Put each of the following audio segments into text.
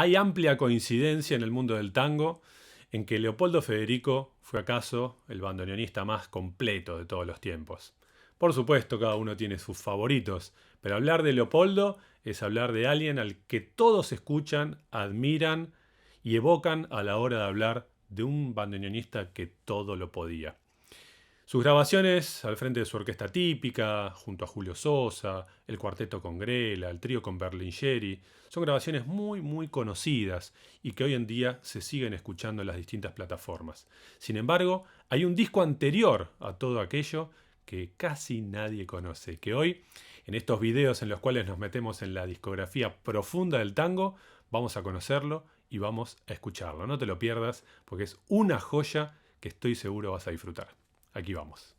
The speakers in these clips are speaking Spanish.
Hay amplia coincidencia en el mundo del tango en que Leopoldo Federico fue acaso el bandoneonista más completo de todos los tiempos. Por supuesto, cada uno tiene sus favoritos, pero hablar de Leopoldo es hablar de alguien al que todos escuchan, admiran y evocan a la hora de hablar de un bandoneonista que todo lo podía. Sus grabaciones al frente de su orquesta típica, junto a Julio Sosa, el cuarteto con Grela, el trío con Berlingeri, son grabaciones muy conocidas y que hoy en día se siguen escuchando en las distintas plataformas. Sin embargo, hay un disco anterior a todo aquello que casi nadie conoce, que hoy, en estos videos en los cuales nos metemos en la discografía profunda del tango, vamos a conocerlo y vamos a escucharlo. No te lo pierdas porque es una joya que estoy seguro vas a disfrutar. Aquí vamos.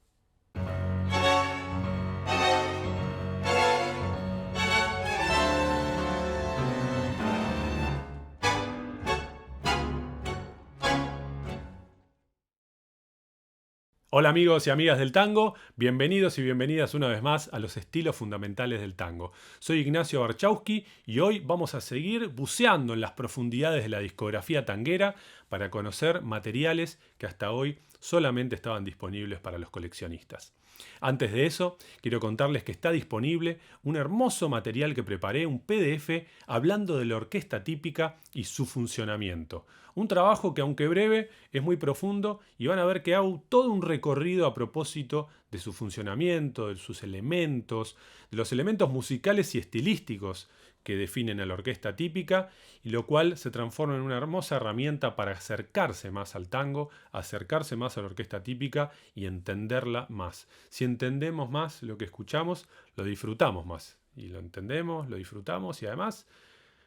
Hola amigos y amigas del tango, bienvenidos y bienvenidas una vez más a los estilos fundamentales del tango. Soy Ignacio Barchowski y hoy vamos a seguir buceando en las profundidades de la discografía tanguera para conocer materiales que hasta hoy solamente estaban disponibles para los coleccionistas. Antes de eso, quiero contarles que está disponible un hermoso material que preparé, un PDF, hablando de la orquesta típica y su funcionamiento. Un trabajo que, aunque breve, es muy profundo y van a ver que hago todo un recorrido a propósito de su funcionamiento, de sus elementos, de los elementos musicales y estilísticos que definen a la orquesta típica, y lo cual se transforma en una hermosa herramienta para acercarse más al tango, acercarse más a la orquesta típica y entenderla más. Si entendemos más lo que escuchamos, lo disfrutamos más. Y lo entendemos, lo disfrutamos y además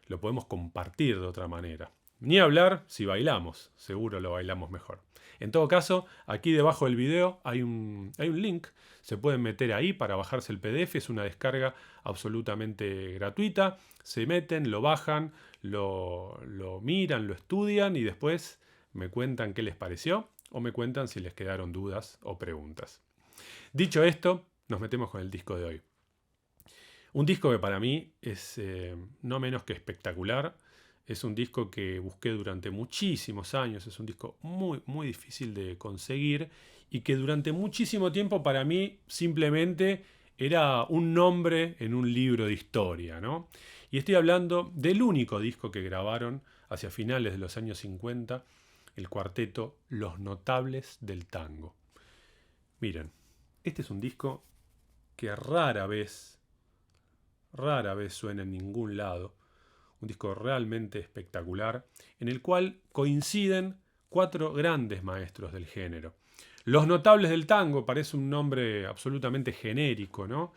lo podemos compartir de otra manera. Ni hablar si bailamos, seguro lo bailamos mejor. En todo caso, aquí debajo del video hay un link, se pueden meter ahí para bajarse el PDF, es una descarga absolutamente gratuita, se meten, lo bajan, lo miran, lo estudian y después me cuentan qué les pareció o me cuentan si les quedaron dudas o preguntas. Dicho esto, nos metemos con el disco de hoy. Un disco que para mí es no menos que espectacular. Es un disco que busqué durante muchísimos años, es un disco muy difícil de conseguir y que durante muchísimo tiempo para mí simplemente era un nombre en un libro de historia, ¿no? Y estoy hablando del único disco que grabaron hacia finales de los años 50, el cuarteto Los Notables del Tango. Miren, este es un disco que rara vez suena en ningún lado. Un disco realmente espectacular, en el cual coinciden 4 grandes maestros del género. Los Notables del Tango parece un nombre absolutamente genérico, ¿no?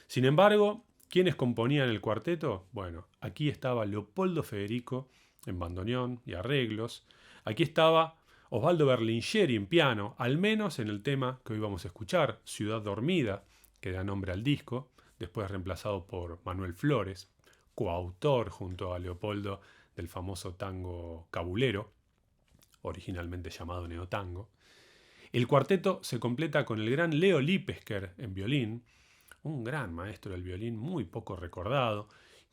Sin embargo, ¿quiénes componían el cuarteto? Bueno, aquí estaba Leopoldo Federico en bandoneón y arreglos. Aquí estaba Osvaldo Berlingeri en piano, al menos en el tema que hoy vamos a escuchar, Ciudad Dormida, que da nombre al disco, después reemplazado por Manuel Flores, coautor junto a Leopoldo del famoso tango cabulero, originalmente llamado neotango. El cuarteto se completa con el gran Leo Lipesker en violín, un gran maestro del violín muy poco recordado,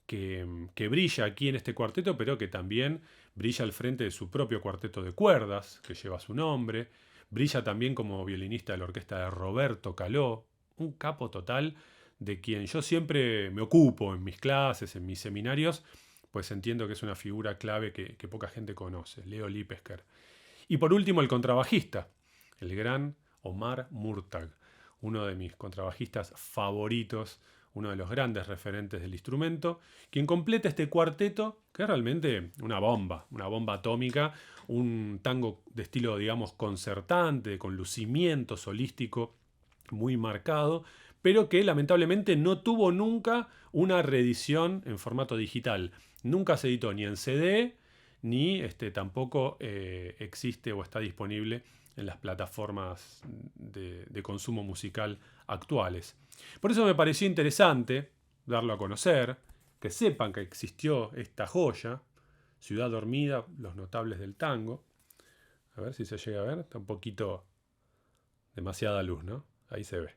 que brilla aquí en este cuarteto, pero que también brilla al frente de su propio cuarteto de cuerdas, que lleva su nombre. Brilla también como violinista de la orquesta de Roberto Caló, un capo total de quien yo siempre me ocupo en mis clases, en mis seminarios, pues entiendo que es una figura clave que poca gente conoce, Leo Lipesker. Y por último, el contrabajista, el gran Omar Murtag, uno de mis contrabajistas favoritos, uno de los grandes referentes del instrumento, quien completa este cuarteto, que es realmente una bomba atómica, un tango de estilo, digamos, concertante, con lucimiento solístico muy marcado, pero que lamentablemente no tuvo nunca una reedición en formato digital. Nunca se editó ni en CD, ni tampoco existe o está disponible en las plataformas de consumo musical actuales. Por eso me pareció interesante darlo a conocer, que sepan que existió esta joya, Ciudad Dormida, Los Notables del Tango. A ver si se llega a ver, está un poquito demasiada luz, ¿no? Ahí se ve.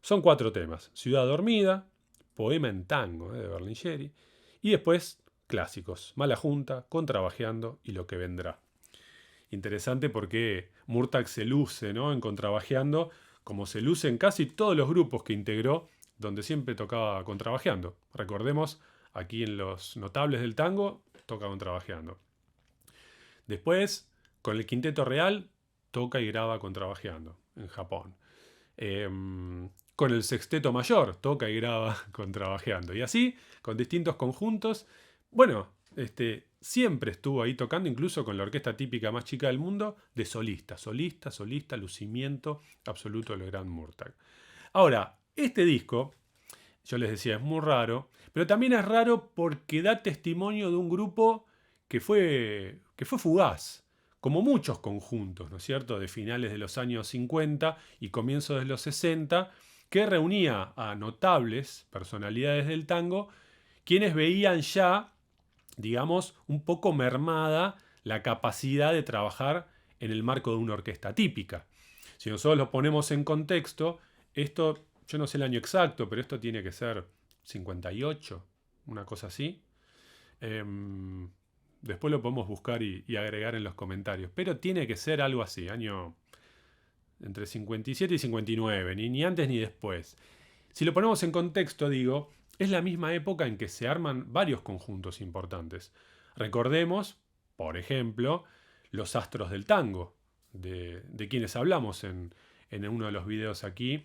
Son 4 temas: Ciudad Dormida, Poema en Tango de Berlingeri, y después clásicos: Mala Junta, Contrabajeando y Lo que vendrá. Interesante porque Murtag se luce, ¿no?, en Contrabajeando, como se luce en casi todos los grupos que integró, donde siempre tocaba contrabajeando. Recordemos, aquí en Los Notables del Tango, toca contrabajeando. Después, con el Quinteto Real, toca y graba contrabajeando en Japón. Con el Sexteto Mayor, toca y graba contrabajeando. Y así, con distintos conjuntos. Bueno, siempre estuvo ahí tocando, incluso con la orquesta típica más chica del mundo, de solista, lucimiento absoluto del gran Murtag. Ahora, este disco, yo les decía, es muy raro, pero también es raro porque da testimonio de un grupo que fue fugaz, como muchos conjuntos, ¿no es cierto?, de finales de los años 50 y comienzos de los 60, que reunía a notables personalidades del tango, quienes veían ya, digamos, un poco mermada la capacidad de trabajar en el marco de una orquesta típica. Si nosotros lo ponemos en contexto, esto, yo no sé el año exacto, pero esto tiene que ser 58, una cosa así. Después lo podemos buscar y agregar en los comentarios, pero tiene que ser algo así, año entre 57 y 59, ni antes ni después. Si lo ponemos en contexto, digo, es la misma época en que se arman varios conjuntos importantes. Recordemos, por ejemplo, los Astros del Tango, de quienes hablamos en uno de los videos aquí,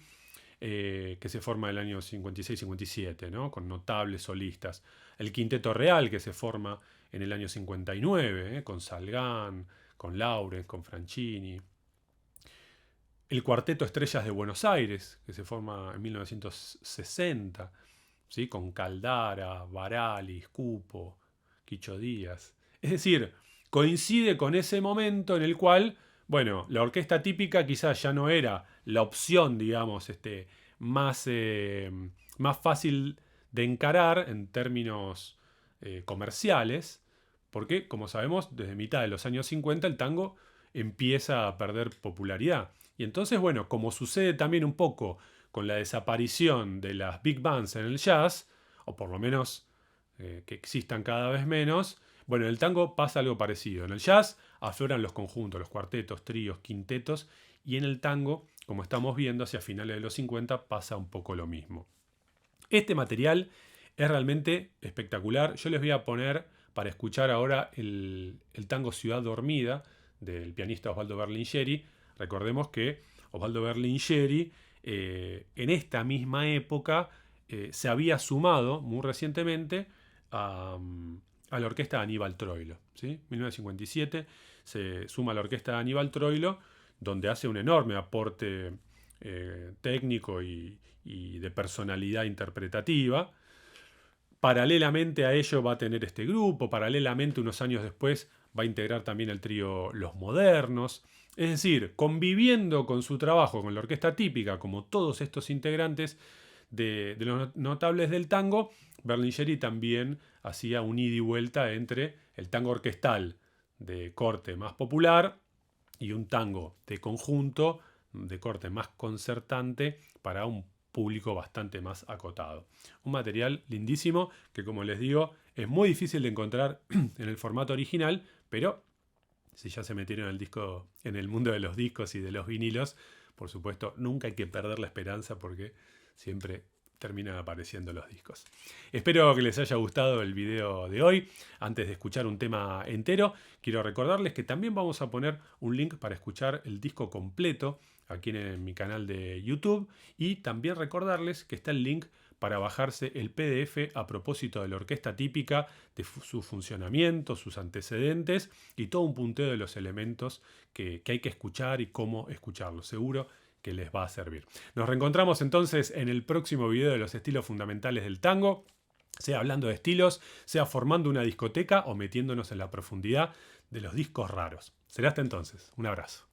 que se forma en el año 56-57, ¿no?, con notables solistas. El Quinteto Real, que se forma en el año 59, con Salgán, con Laurens, con Franchini. El Cuarteto Estrellas de Buenos Aires, que se forma en 1960, ¿sí?, con Caldara, Barali, Cupo, Quicho Díaz. Es decir, coincide con ese momento en el cual, bueno, la orquesta típica quizás ya no era la opción, digamos, más fácil de encarar en términos comerciales, porque, como sabemos, desde mitad de los años 50 el tango empieza a perder popularidad. Y entonces, bueno, como sucede también un poco con la desaparición de las big bands en el jazz, o por lo menos que existan cada vez menos, bueno, en el tango pasa algo parecido. En el jazz afloran los conjuntos, los cuartetos, tríos, quintetos, y en el tango, como estamos viendo, hacia finales de los 50 pasa un poco lo mismo. Este material es realmente espectacular. Yo les voy a poner para escuchar ahora el tango Ciudad Dormida del pianista Osvaldo Berlinghieri. Recordemos que Osvaldo Berlinghieri en esta misma época se había sumado muy recientemente a la orquesta de Aníbal Troilo, ¿sí? 1957 se suma a la orquesta de Aníbal Troilo, donde hace un enorme aporte técnico y de personalidad interpretativa. Paralelamente a ello va a tener este grupo, paralelamente unos años después va a integrar también el trío Los Modernos. Es decir, conviviendo con su trabajo con la orquesta típica, como todos estos integrantes de los notables del tango, Berlinghieri también hacía un ida y vuelta entre el tango orquestal de corte más popular y un tango de conjunto de corte más concertante para un público bastante más acotado. Un material lindísimo que, como les digo, es muy difícil de encontrar en el formato original, pero si ya se metieron en el mundo de los discos y de los vinilos, por supuesto, nunca hay que perder la esperanza porque siempre terminan apareciendo los discos. Espero que les haya gustado el video de hoy. Antes de escuchar un tema entero, quiero recordarles que también vamos a poner un link para escuchar el disco completo aquí en mi canal de YouTube, y también recordarles que está el link para bajarse el PDF a propósito de la orquesta típica, de su funcionamiento, sus antecedentes y todo un punteo de los elementos que hay que escuchar y cómo escucharlos. Seguro que les va a servir. Nos reencontramos entonces en el próximo video de los estilos fundamentales del tango, sea hablando de estilos, sea formando una discoteca o metiéndonos en la profundidad de los discos raros. Será hasta entonces. Un abrazo.